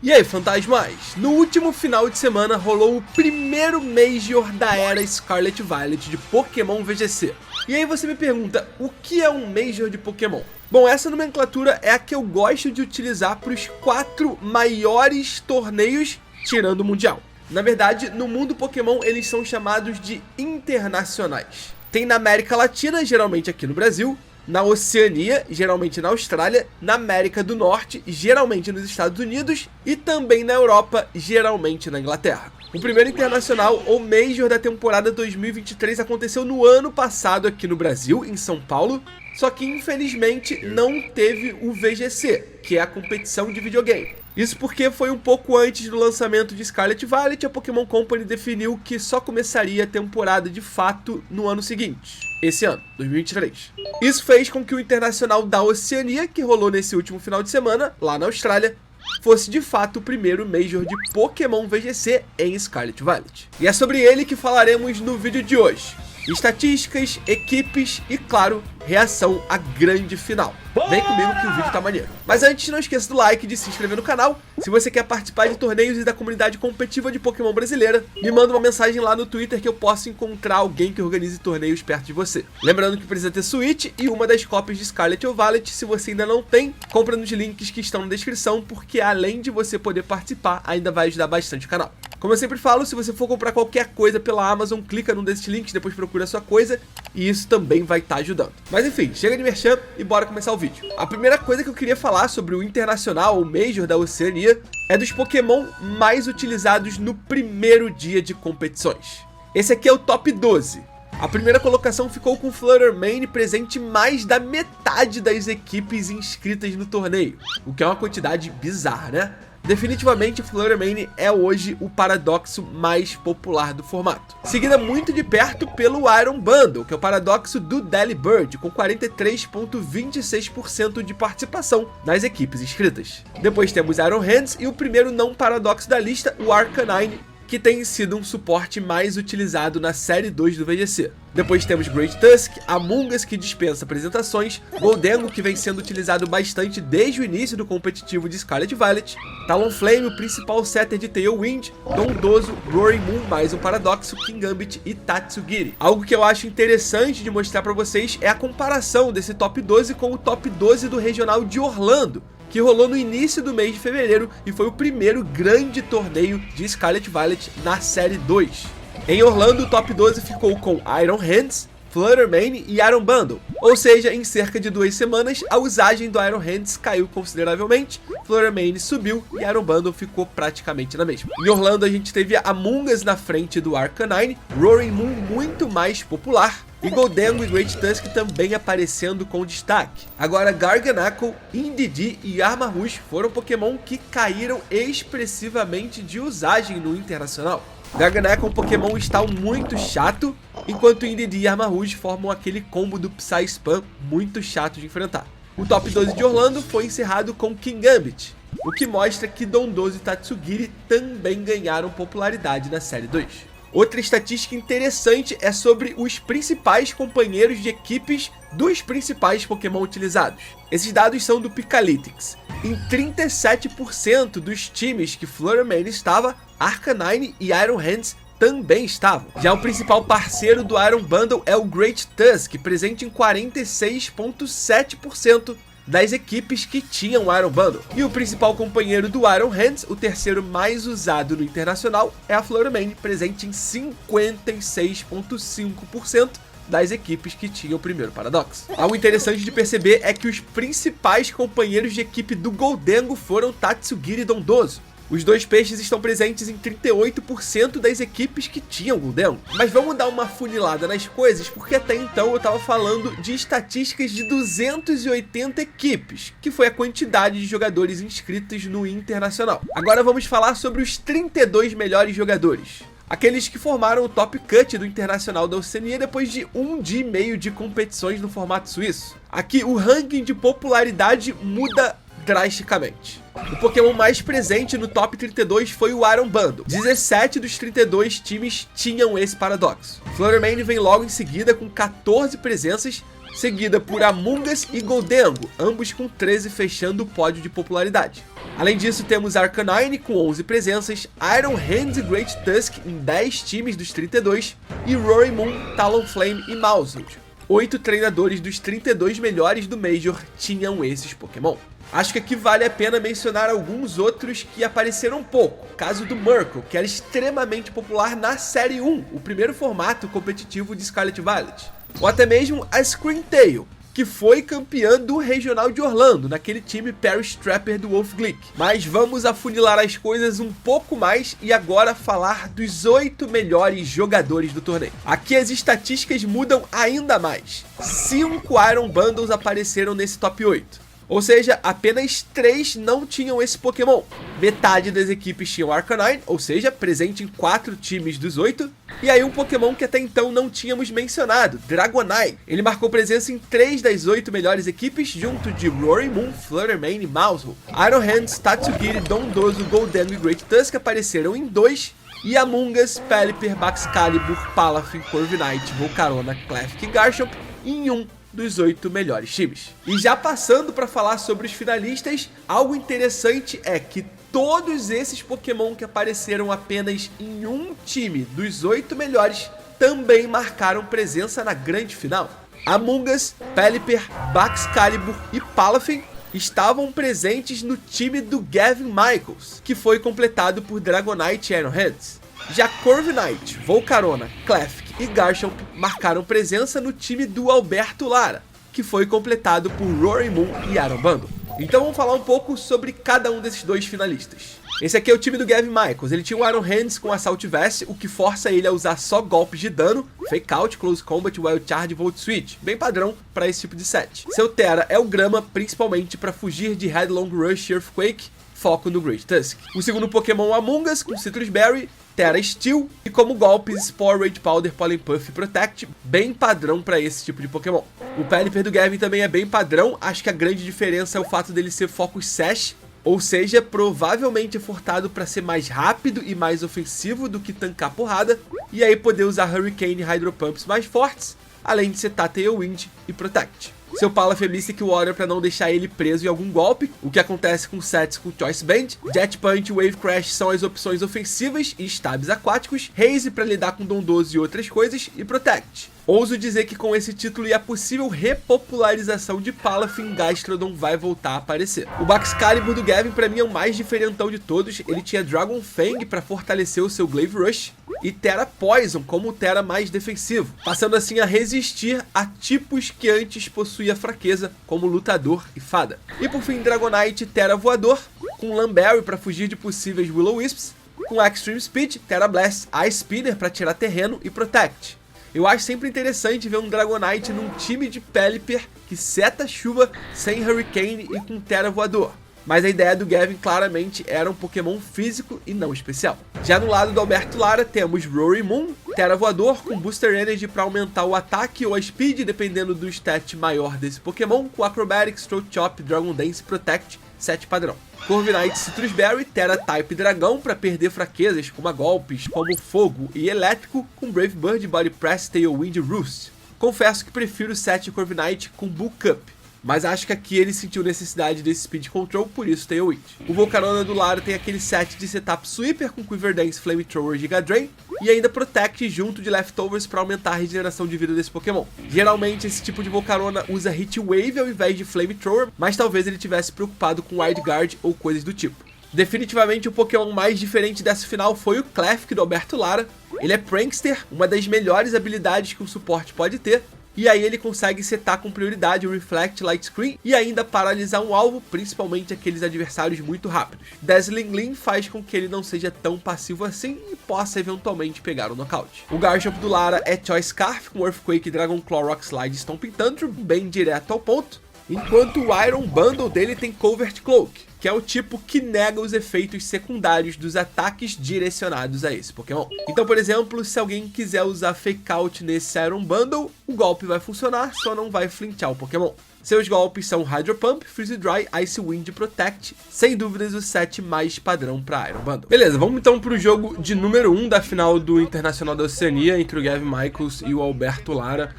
E aí, fantasmas? No último final de semana rolou o primeiro Major da era Scarlet Violet de Pokémon VGC. E aí você me pergunta, o que é um Major de Pokémon? Bom, essa nomenclatura é a que eu gosto de utilizar para os 4 maiores torneios, tirando o Mundial. Na verdade, no mundo Pokémon eles são chamados de internacionais. Tem na América Latina, geralmente aqui no Brasil, na Oceania, geralmente na Austrália, na América do Norte, geralmente nos Estados Unidos e também na Europa, geralmente na Inglaterra. O primeiro internacional, ou Major da temporada 2023, aconteceu no ano passado aqui no Brasil, em São Paulo, só que infelizmente não teve o VGC, que é a competição de videogame. Isso porque foi um pouco antes do lançamento de Scarlet Violet, a Pokémon Company definiu que só começaria a temporada de fato no ano seguinte, esse ano, 2023. Isso fez com que o Internacional da Oceania, que rolou nesse último final de semana, lá na Austrália, fosse de fato o primeiro Major de Pokémon VGC em Scarlet Violet. E é sobre ele que falaremos no vídeo de hoje. Estatísticas, equipes e, claro, reação à grande final. Vem comigo que o vídeo tá maneiro. Mas antes, não esqueça do like e de se inscrever no canal. Se você quer participar de torneios e da comunidade competitiva de Pokémon brasileira, me manda uma mensagem lá no Twitter que eu posso encontrar alguém que organize torneios perto de você. Lembrando que precisa ter Switch e uma das cópias de Scarlet ou Violet. Se você ainda não tem, compra nos links que estão na descrição, porque além de você poder participar, ainda vai ajudar bastante o canal. Como eu sempre falo, se você for comprar qualquer coisa pela Amazon, clica num desses links, depois procura a sua coisa, e isso também vai estar ajudando. Mas enfim, chega de merchan e bora começar o vídeo. A primeira coisa que eu queria falar sobre o Internacional, ou Major da Oceania, é dos Pokémon mais utilizados no primeiro dia de competições. Esse aqui é o top 12. A primeira colocação ficou com Fluttermane presente mais da metade das equipes inscritas no torneio, o que é uma quantidade bizarra, né? Definitivamente, Fluttermane é hoje o paradoxo mais popular do formato. Seguida muito de perto pelo Iron Bundle, que é o paradoxo do Delibird, com 43,26% de participação nas equipes inscritas. Depois temos Iron Hands e o primeiro não paradoxo da lista, o Arcanine, que tem sido um suporte mais utilizado na série 2 do VGC. Depois temos Great Tusk, Amoonguss, que dispensa apresentações, Goldengo, que vem sendo utilizado bastante desde o início do competitivo de Scarlet Violet, Talonflame, o principal setter de Tailwind, Dondozo, Roaring Moon, mais um paradoxo, Kingambit e Tatsugiri. Algo que eu acho interessante de mostrar pra vocês é a comparação desse top 12 com o top 12 do regional de Orlando, que rolou no início do mês de fevereiro e foi o primeiro grande torneio de Scarlet Violet na série 2. Em Orlando, o top 12 ficou com Iron Hands, Fluttermane e Iron Bundle. Ou seja, em cerca de 2 semanas, a usagem do Iron Hands caiu consideravelmente, Fluttermane subiu e Iron Bundle ficou praticamente na mesma. Em Orlando, a gente teve Amoonguss na frente do Arcanine, Roaring Moon muito mais popular, e Goldengo e Great Tusk também aparecendo com destaque. Agora, Garganacl, Indeedee e Armarouge foram Pokémon que caíram expressivamente de usagem no Internacional. Garganacl é um Pokémon style muito chato, enquanto Indeedee e Armarouge formam aquele combo do Psy Spam muito chato de enfrentar. O top 12 de Orlando foi encerrado com Kingambit, o que mostra que Dondozo e Tatsugiri também ganharam popularidade na série 2. Outra estatística interessante é sobre os principais companheiros de equipes dos principais Pokémon utilizados. Esses dados são do Picalytics. Em 37% dos times que Fluttermane estava, Arcanine e Iron Hands também estavam. Já o principal parceiro do Iron Bundle é o Great Tusk, presente em 46,7% das equipes que tinham Iron Bundle. E o principal companheiro do Iron Hands, o terceiro mais usado no Internacional, é a Fluttermane, presente em 56,5% das equipes que tinham o primeiro paradoxo. Algo interessante de perceber é que os principais companheiros de equipe do Goldengo foram Tatsugiri e Dondozo. Os dois peixes estão presentes em 38% das equipes que tinham Goldengo. Mas vamos dar uma funilada nas coisas, porque até então eu tava falando de estatísticas de 280 equipes, que foi a quantidade de jogadores inscritos no Internacional. Agora vamos falar sobre os 32 melhores jogadores. Aqueles que formaram o top cut do Internacional da Oceania depois de 1 dia e meio de competições no formato suíço. Aqui o ranking de popularidade muda drasticamente. O Pokémon mais presente no top 32 foi o Iron Bundle. 17 dos 32 times tinham esse paradoxo. Fluttermane vem logo em seguida com 14 presenças, seguida por Amoonguss e Gholdengo, ambos com 13 fechando o pódio de popularidade. Além disso, temos Arcanine com 11 presenças, Iron Hands e Great Tusk em 10 times dos 32 e Roaring, Talonflame e Maushold. 8 treinadores dos 32 melhores do Major tinham esses Pokémon. Acho que aqui vale a pena mencionar alguns outros que apareceram pouco. O caso do Murkrow, que era extremamente popular na Série 1, o primeiro formato competitivo de Scarlet Violet. Ou até mesmo a Screamtail, que foi campeã do Regional de Orlando, naquele time Parish Trapper do Wolf Glick. Mas vamos afunilar as coisas um pouco mais e agora falar dos 8 melhores jogadores do torneio. Aqui as estatísticas mudam ainda mais. 5 Iron Bundles apareceram nesse top 8. Ou seja, apenas 3 não tinham esse Pokémon. Metade das equipes tinham Arcanine, ou seja, presente em 4 times dos 8. E aí um Pokémon que até então não tínhamos mencionado, Dragonite. Ele marcou presença em 3 das 8 melhores equipes, junto de Roaring, Fluttermane e Maushold. Iron Hands, Tatsugiri, Dondozo, Gholdengo e Great Tusk apareceram em 2. E Amoonguss, Pelipper, Baxcalibur, Palafin, Corviknight, Volcarona, Klefki e Garchomp em 1 dos 8 melhores times. E já passando para falar sobre os finalistas, algo interessante é que todos esses Pokémon que apareceram apenas em um time dos 8 melhores também marcaram presença na grande final. Amoonguss, Pelipper, Baxcalibur e Palafin estavam presentes no time do Gavin Michaels, que foi completado por Dragonite e Iron Hands. Já Corviknight, Volcarona, Klefki e Garchomp marcaram presença no time do Alberto Lara, que foi completado por Roaring e Iron Bundle. Então vamos falar um pouco sobre cada um desses 2 finalistas. Esse aqui é o time do Gavin Michaels. Ele tinha o Iron Hands com Assault Vest, o que força ele a usar só golpes de dano, Fake Out, Close Combat, Wild Charge e Volt Switch, bem padrão para esse tipo de set. Seu Tera é o Grama, principalmente para fugir de Headlong Rush e Earthquake, foco no Great Tusk. O segundo Pokémon Amoonguss com Citrus Berry, Tera Steel e como golpes Spore, Rage Powder, Pollen Puff e Protect, bem padrão para esse tipo de Pokémon. O Pelipper do Gavin também é bem padrão, acho que a grande diferença é o fato dele ser Focus Sash, ou seja, provavelmente é fortado para ser mais rápido e mais ofensivo do que tancar porrada, e aí poder usar Hurricane e Hydro Pumps mais fortes, além de setar Tailwind e Protect. Seu Palafin é Mystic Warrior para não deixar ele preso em algum golpe, o que acontece com sets com Choice Band. Jet Punch e Wave Crash são as opções ofensivas e stabs aquáticos, Haze para lidar com Dondozo e outras coisas, e Protect. Ouso dizer que com esse título e a possível repopularização de Palafin, Gastrodon vai voltar a aparecer. O Baxcalibur do Gavin para mim é o mais diferentão de todos. Ele tinha Dragon Fang para fortalecer o seu Glaive Rush e Tera Poison como o Tera mais defensivo, passando assim a resistir a tipos que antes possuía fraqueza, como Lutador e Fada. E por fim, Dragonite Tera Voador, com Lamberry para fugir de possíveis Will-O-Wisps, com Extreme Speed, Tera Blast, Ice Spinner para tirar terreno e Protect. Eu acho sempre interessante ver um Dragonite num time de Pelipper que seta chuva sem Hurricane e com Tera Voador. Mas a ideia do Gavin claramente era um Pokémon físico e não especial. Já no lado do Alberto Lara temos Roaring, Tera Voador com Booster Energy para aumentar o ataque ou a Speed, dependendo do stat maior desse Pokémon, com Acrobatics, Throat Chop, Dragon Dance, Protect, set padrão. Corviknight Citrus Berry, Tera Type Dragão para perder fraquezas como golpes como Fogo e Elétrico, com Brave Bird, Body Press, Tailwind e Roost. Confesso que prefiro o set Corviknight com Bulk Up, mas acho que aqui ele sentiu necessidade desse Speed Control, por isso Tailwind. O Volcarona do Lara tem aquele set de setup Sweeper com Quiver Dance, Flamethrower e Giga Drain, e ainda Protect junto de Leftovers para aumentar a regeneração de vida desse Pokémon. Geralmente esse tipo de Volcarona usa Heat Wave ao invés de Flamethrower, mas talvez ele tivesse preocupado com Wide Guard ou coisas do tipo. Definitivamente o Pokémon mais diferente dessa final foi o Klefki do Alberto Lara. Ele é Prankster, uma das melhores habilidades que um suporte pode ter, e aí ele consegue setar com prioridade o Reflect, Light Screen e ainda paralisar um alvo, principalmente aqueles adversários muito rápidos. Dazzling Gleam faz com que ele não seja tão passivo assim e possa eventualmente pegar o nocaute. O Garchomp do Lara é Choice Scarf com Earthquake, Dragon Claw, Rock Slide e Stomping Tantrum, bem direto ao ponto, enquanto o Iron Bundle dele tem Covert Cloak, que é o tipo que nega os efeitos secundários dos ataques direcionados a esse Pokémon. Então, por exemplo, se alguém quiser usar Fake Out nesse Iron Bundle, o golpe vai funcionar, só não vai flinchar o Pokémon. Seus golpes são Hydro Pump, Freeze Dry, Ice Wind e Protect, sem dúvidas o set mais padrão para Iron Bundle. Beleza, vamos então para o jogo de número 1 da final do Internacional da Oceania, entre o Gavin Michaels e o Alberto Lara.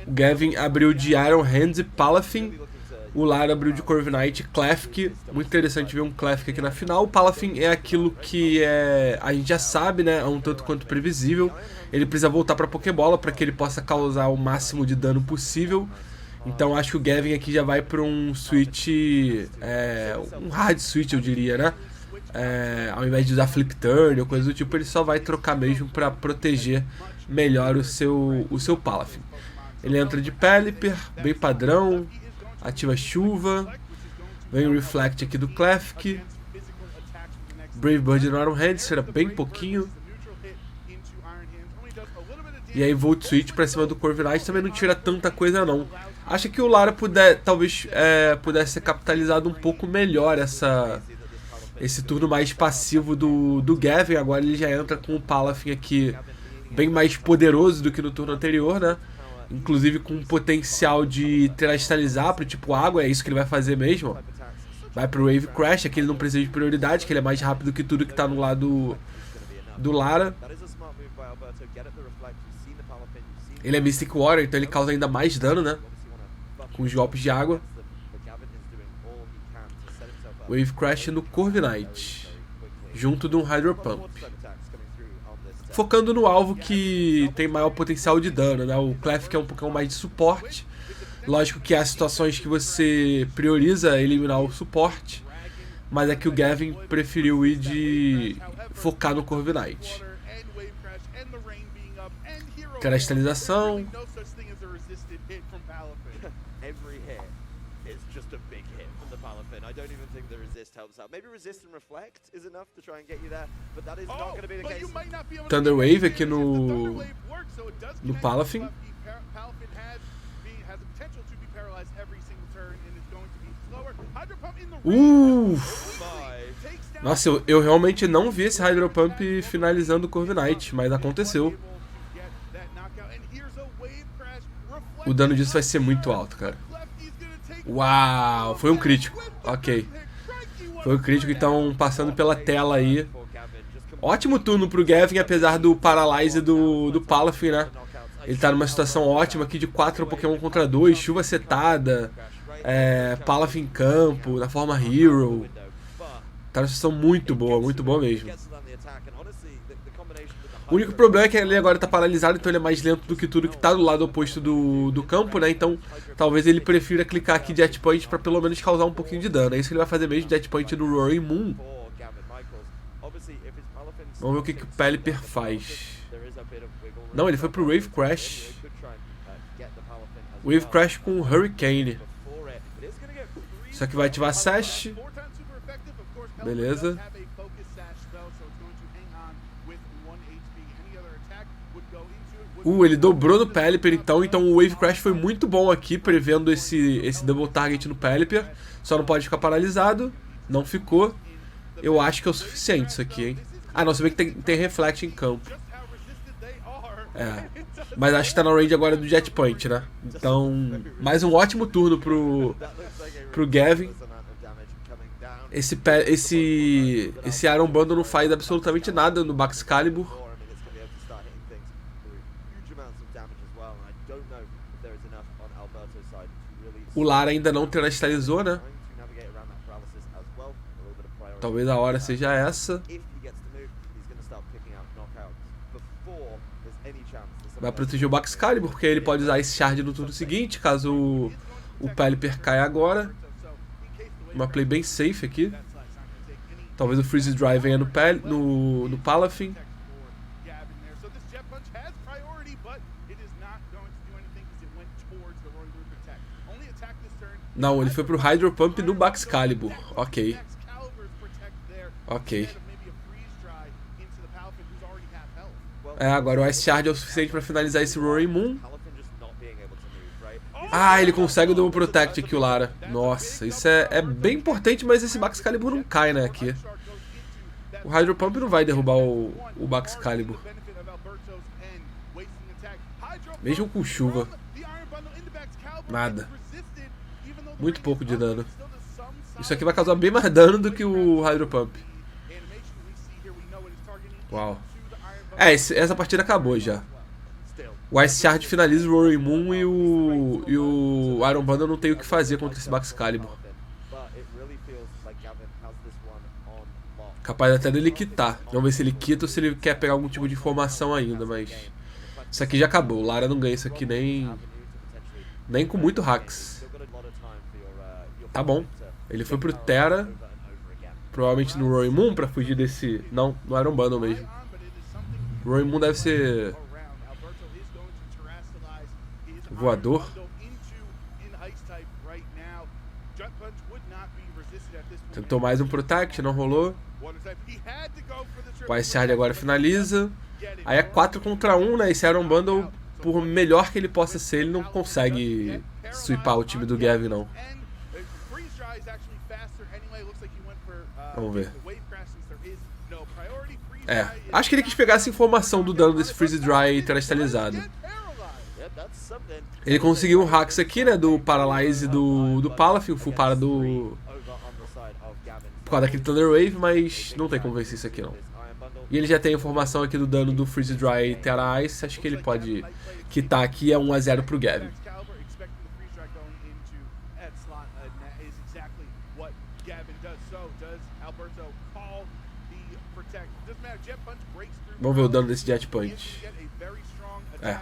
O Gavin abriu de Iron Hands e Palafin. O Lara abriu de Corviknight e Klefki. Muito interessante ver um Klefki aqui na final. O Palafin é aquilo que a gente já sabe, né? É um tanto quanto previsível. Ele precisa voltar para Pokébola para que ele possa causar o máximo de dano possível. Então acho que o Gavin aqui já vai para um switch, um hard switch eu diria, né? Ao invés de usar Flip Turn ou coisa do tipo, ele só vai trocar mesmo para proteger melhor o seu Palafin. Ele entra de Pelipper, bem padrão. Ativa Chuva. Vem o Reflect aqui do Klefki. Brave Bird no Iron Hands, será bem pouquinho. E aí Volt Switch pra cima do Corviknight também não tira tanta coisa não. Acho que o Lara talvez pudesse ser capitalizado um pouco melhor esse turno mais passivo do Gavin. Agora ele já entra com o Palafin aqui bem mais poderoso do que no turno anterior, né? Inclusive com potencial de terastalizar pro tipo água, é isso que ele vai fazer mesmo. Ó. Vai pro Wave Crash, aqui ele não precisa de prioridade, que ele é mais rápido que tudo que tá no lado do Lara. Ele é Mystic Water, então ele causa ainda mais dano, né? Com os golpes de água. Wave Crash no Corviknight, junto de um Hydro Pump. Focando no alvo que tem maior potencial de dano, né? O Klefki é um pouquinho mais de suporte. Lógico que há situações que você prioriza eliminar o suporte, mas aqui o Gavin preferiu ir de focar no Corviknight. Cristalização. I don't even think the resist helps out. Maybe resist and reflect is enough to try and get you there, but that is not going to be the case. Thunder Wave aqui no Palafin. Nossa, eu realmente não vi esse Hydro Pump finalizando o Corviknight, mas aconteceu. O dano disso vai ser muito alto, cara. Uau, foi um crítico. Ok. Foi um crítico, então passando pela tela aí. Ótimo turno pro Gavin, apesar do Paralyze do Palafin, né? Ele tá numa situação ótima aqui de 4 Pokémon contra 2, chuva setada, Palafin em campo, na forma Hero. Tá numa situação muito boa mesmo. O único problema é que ele agora tá paralisado, então ele é mais lento do que tudo que tá do lado oposto do campo, né? Então talvez ele prefira clicar aqui Jet Point pra pelo menos causar um pouquinho de dano. É isso que ele vai fazer mesmo, Jet Point no Roaring Moon. Vamos ver o que o Pelipper faz. Não, ele foi pro Wave Crash. Wave Crash com Hurricane. Isso aqui vai ativar Sash. Beleza. Ele dobrou no Pelipper então o Wave Crash foi muito bom aqui, prevendo esse Double Target no Pelipper. Só não pode ficar paralisado. Não ficou. Eu acho que é o suficiente isso aqui, hein. Ah, não, se bem que tem Reflect em campo. Mas acho que tá na range agora do Jet Point, né. Então, mais um ótimo turno pro Gavin. Esse Iron Bundle não faz absolutamente nada no Baxcalibur. O Lara ainda não terastalizou, né? Talvez a hora seja essa. Vai proteger o Baxcalibur, porque ele pode usar esse Shard no turno seguinte, caso o Pelipper caia agora. Uma play bem safe aqui. Talvez o Freeze Dry venha no Palafin. Não, ele foi pro Hydro Pump no Baxcalibur. Ok. Ok. Agora o Ice Shard é o suficiente pra finalizar esse Roaring Moon. Ah, ele consegue o Double Protect aqui, o Lara. Nossa, isso é bem importante, mas esse Baxcalibur não cai, né, aqui. O Hydro Pump não vai derrubar o Baxcalibur. Mesmo com chuva. Nada. Muito pouco de dano. Isso aqui vai causar bem mais dano do que o Hydro Pump. Uau. Essa partida acabou já. O Ice Shard finaliza o Roaring Moon e o Iron Bundle não tem o que fazer contra esse Baxcalibur. Capaz até dele quitar. Vamos ver se ele quita ou se ele quer pegar algum tipo de informação ainda, mas... Isso aqui já acabou. O Lara não ganha isso aqui nem com muito hacks. Tá bom. Ele foi pro Terra. Provavelmente no Roaring Moon pra fugir desse... Não, no Iron Bundle mesmo. O Roaring Moon deve ser... voador. Tentou mais um Protect, não rolou. O Ice Shard agora finaliza. Aí é 4 contra 1, né? Esse Iron Bundle, por melhor que ele possa ser, ele não consegue sweepar o time do Gavin, não. Vamos ver. Acho que ele quis pegar essa informação do dano desse Freeze Dry terastalizado. Ele conseguiu um hacks aqui, né? Do Paralyze do Palafin, o full para do... por causa daquele Thunder Wave, mas não tem como vencer isso aqui, não. E ele já tem a informação aqui do dano do Freeze Dry e Terra Ice. Acho que ele pode quitar aqui. É 1 a 0 pro Gavin. Vamos ver o dano desse Jet Punch.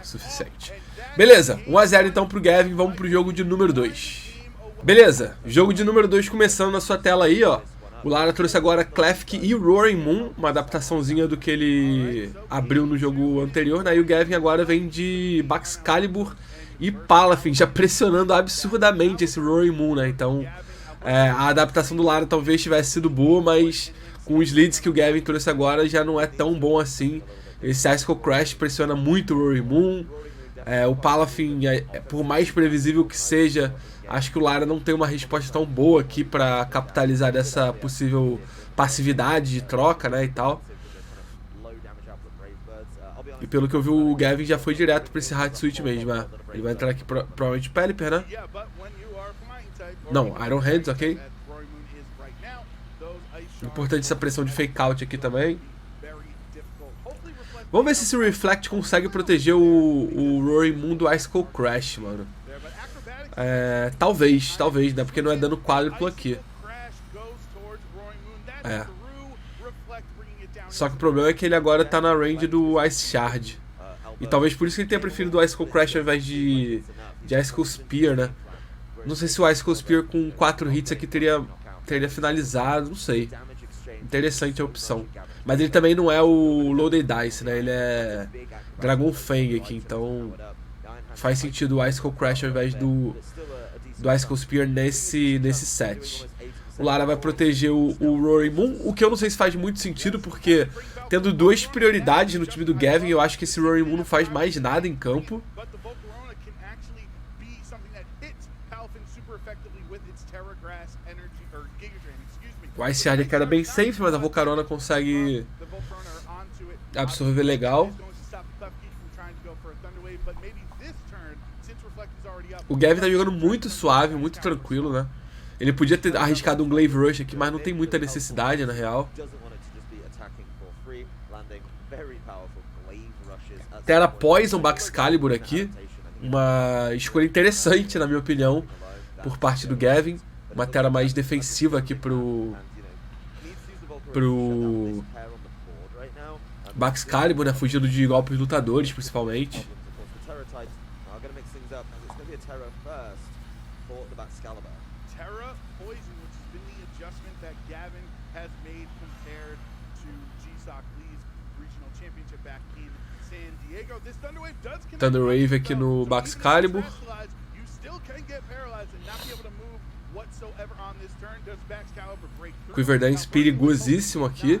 Suficiente. Beleza, 1 a 0 então pro Gavin. Vamos pro jogo de número 2. Beleza, jogo de número 2 começando na sua tela aí, ó. O Lara trouxe agora Klefki e Roaring Moon, uma adaptaçãozinha do que ele abriu no jogo anterior, né? E o Gavin agora vem de Baxcalibur e Palafin, já pressionando absurdamente esse Roaring Moon, né? Então, a adaptação do Lara talvez tivesse sido boa, mas com os leads que o Gavin trouxe agora já não é tão bom assim. Esse Icicle Crash pressiona muito o Roaring Moon. O Palafin, por mais previsível que seja, acho que o Lara não tem uma resposta tão boa aqui pra capitalizar dessa possível passividade de troca, né, e tal. E pelo que eu vi, o Gavin já foi direto pra esse hard switch mesmo, né? Ele vai entrar aqui provavelmente Pelipper, né? Não, Iron Hands, ok. Importante essa pressão de fake out aqui também. Vamos ver se esse Reflect consegue proteger o Roaring Moon do Icicle Crash, mano. Talvez, né? Porque não é dano quádruplo aqui. Só que o problema é que ele agora tá na range do Ice Shard. E talvez por isso que ele tenha preferido o Icicle Crash ao invés de Icicle Spear, né? Não sei se o Icicle Spear com 4 hits aqui teria finalizado, não sei. Interessante a opção. Mas ele também não é o Loaded Dice, né? Ele é Dragon Fang aqui, então faz sentido o Icicle Crash ao invés do Icicle Spear nesse set. O Lara vai proteger o Roaring Moon, o que eu não sei se faz muito sentido, porque tendo 2 prioridades no time do Gavin, eu acho que esse Roaring Moon não faz mais nada em campo. O Ice Shard aqui era bem safe, mas a Volcarona consegue absorver legal. O Gavin tá jogando muito suave, muito tranquilo, né? Ele podia ter arriscado um Glaive Rush aqui, mas não tem muita necessidade, na real. Terra Poison Baxcalibur aqui. Uma escolha interessante, na minha opinião, por parte do Gavin. Uma Terra mais defensiva aqui pro Baxcalibur, né? Fugindo de golpes lutadores, principalmente. Thunder Wave aqui no Baxcalibur. Quiver Dance perigosíssimo aqui.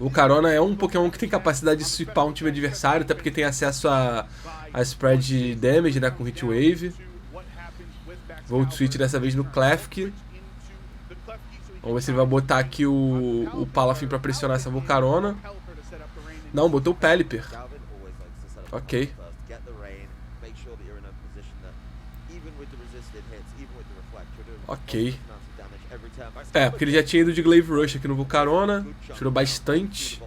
O Carona é um Pokémon que tem capacidade de sweepar um time adversário, até porque tem acesso a spread damage, né, com Hit Wave. Volt Switch dessa vez no Klefki. Vamos ver se ele vai botar aqui o Palafin pra pressionar essa Volcarona. Não, botou o Pelipper. Ok. Ok. Porque ele já tinha ido de Glaive Rush aqui no Volcarona. Tirou bastante.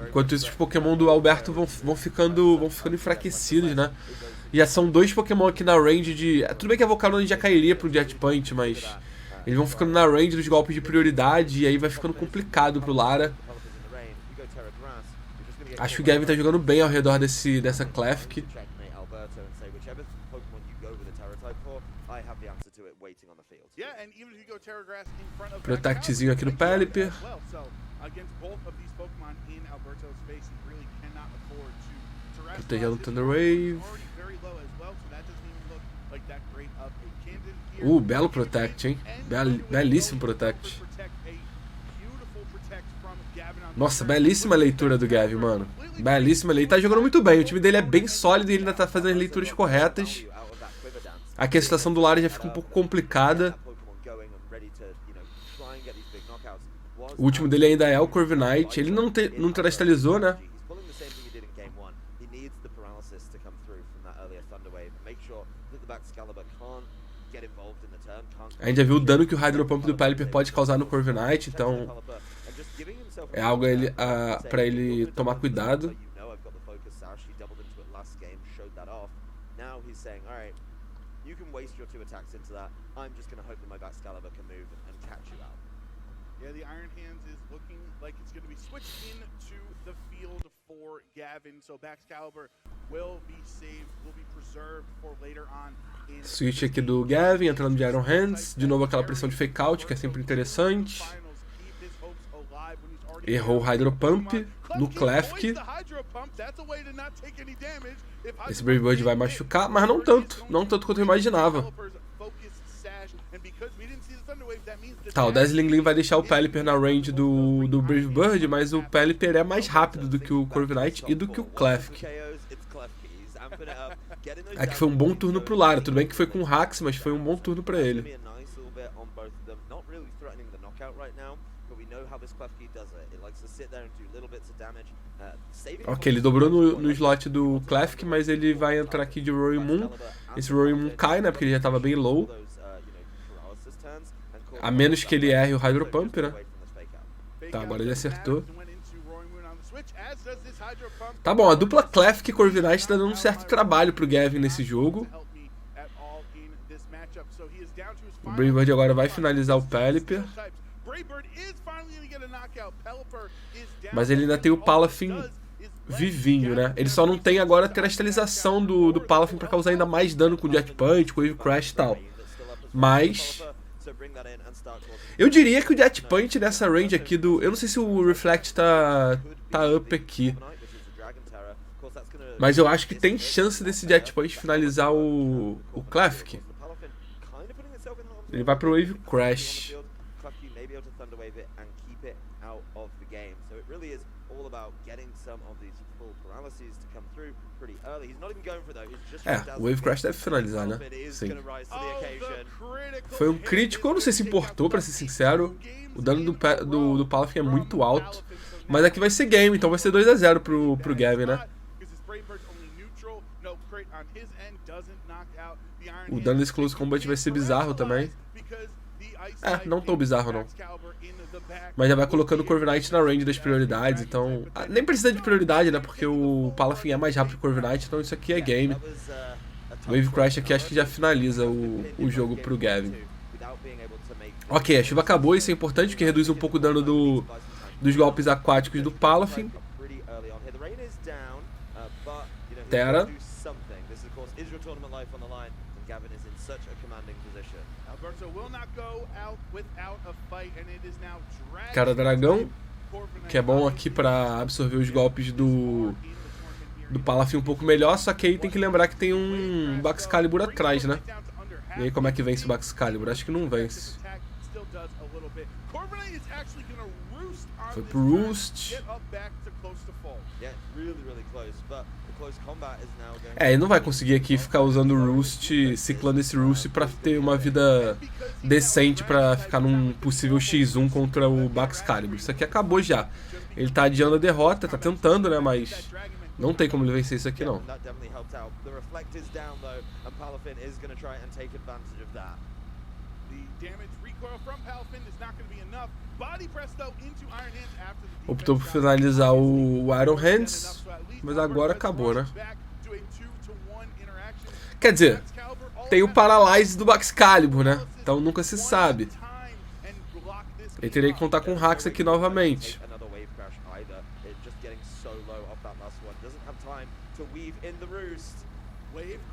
Enquanto isso, os Pokémon do Alberto vão ficando enfraquecidos, né? Já são 2 Pokémon aqui na range de... Tudo bem que a Volcarona já cairia pro Jet Punch, mas... Eles vão ficando na range dos golpes de prioridade e aí vai ficando complicado pro Lara. Acho que o Gavin tá jogando bem ao redor dessa Klefki. Protectzinho aqui no Pelipper. Protegendo o Thunder Wave. Belo Protect, hein? Belíssimo Protect. Nossa, belíssima leitura do Gavin, mano. Belíssima leitura. Ele tá jogando muito bem. O time dele é bem sólido e ele ainda tá fazendo as leituras corretas. Aqui a situação do Lara já fica um pouco complicada. O último dele ainda é o Corviknight. Ele não terastalizou, né? A gente já viu o dano que o Hydro Pump do Pelipper pode causar no Corviknight, então é algo pra ele tomar cuidado. Yeah, the Iron Hands is looking like it's going to be switched into the field for Gavin, so Baxcalibur will be saved, will be preserved for later on. Switch aqui do Gavin, entrando de Iron Hands. De novo aquela pressão de fake out, que é sempre interessante. Errou o Hydro Pump no Klefki. Esse Brave Bird vai machucar, mas não tanto. Não tanto quanto eu imaginava. Tá, o Dazzling vai deixar o Pelipper na range do Brave Bird, mas o Pelipper é mais rápido do que o Corviknight e do que o Klefki. Aqui foi um bom turno pro Lara, tudo bem que foi com o Hax, mas foi um bom turno pra ele. Ok, ele dobrou no slot do Klefki, mas ele vai entrar aqui de Roaring Moon. Esse Roaring Moon cai, né, porque ele já tava bem low. A menos que ele erre o Hydro Pump, né? Tá, agora ele acertou. Tá bom, a dupla Klefki e Corviknight tá dando um certo trabalho pro Gavin nesse jogo. O Brave Bird agora vai finalizar o Pelipper. Mas ele ainda tem o Palafin vivinho, né? Ele só não tem agora a terastalização do Palafin pra causar ainda mais dano com o Jet Punch, com o Wave Crash e tal. Mas... eu diria que o Jet Punch nessa range aqui do... eu não sei se o Reflect tá up aqui. Mas eu acho que tem chance desse Jet Punch finalizar o Klefki. Ele vai pro Wave Crash. O Wave Crash deve finalizar, né? Sim. Foi um crítico, eu não sei se importou, pra ser sincero. O dano do Palafin é muito alto. Mas aqui vai ser game, então vai ser 2 a 0 pro Gavin, né? O dano desse Close Combat vai ser bizarro também. Não tão bizarro não. Mas já vai colocando o Corviknight na range das prioridades, então... nem precisa de prioridade, né? Porque o Palafin é mais rápido que o Corviknight, então isso aqui é game. O Wave Crash aqui acho que já finaliza o jogo pro Gavin. Ok, a chuva acabou, isso é importante, porque reduz um pouco o dano dos golpes aquáticos do Palafin. Terra. Cara dragão, que é bom aqui pra absorver os golpes do Palafin um pouco melhor, só que aí tem que lembrar que tem um Baxcalibur atrás, né? E aí como é que vence o Baxcalibur? Acho que não vence. Foi pro Roost. Ele não vai conseguir aqui ficar usando o Roost, ciclando esse Roost pra ter uma vida decente pra ficar num possível X1 contra o Baxcalibur. Isso aqui acabou já. Ele tá adiando a derrota, tá tentando, né, mas não tem como ele vencer isso aqui não. Optou por finalizar o Iron Hands, mas agora acabou, né? Quer dizer, tem o Paralyze do Excalibur, né? Então nunca se sabe. Ele teria que contar com o Hax aqui novamente.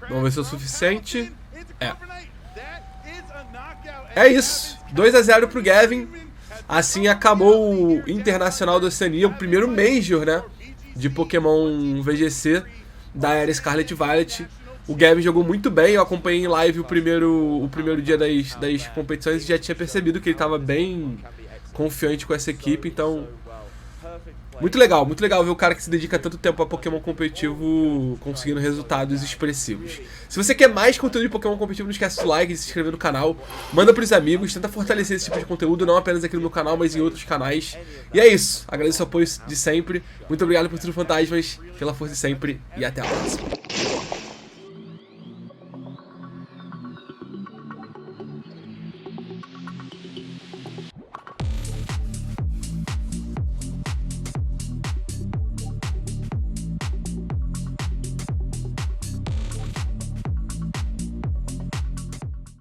Vamos ver se é o suficiente. É isso. 2 a 0 pro Gavin. Assim acabou o Internacional da Oceania, o primeiro Major, né, de Pokémon VGC da era Scarlet Violet. O Gavin jogou muito bem, eu acompanhei em live o primeiro dia das competições e já tinha percebido que ele estava bem confiante com essa equipe, então muito legal ver o cara que se dedica tanto tempo a Pokémon competitivo conseguindo resultados expressivos. Se você quer mais conteúdo de Pokémon competitivo, não esquece do like e se inscrever no canal, manda pros amigos, tenta fortalecer esse tipo de conteúdo, não apenas aqui no meu canal, mas em outros canais. E é isso, agradeço o apoio de sempre, muito obrigado por tudo, fantasmas, pela força de sempre e até a próxima.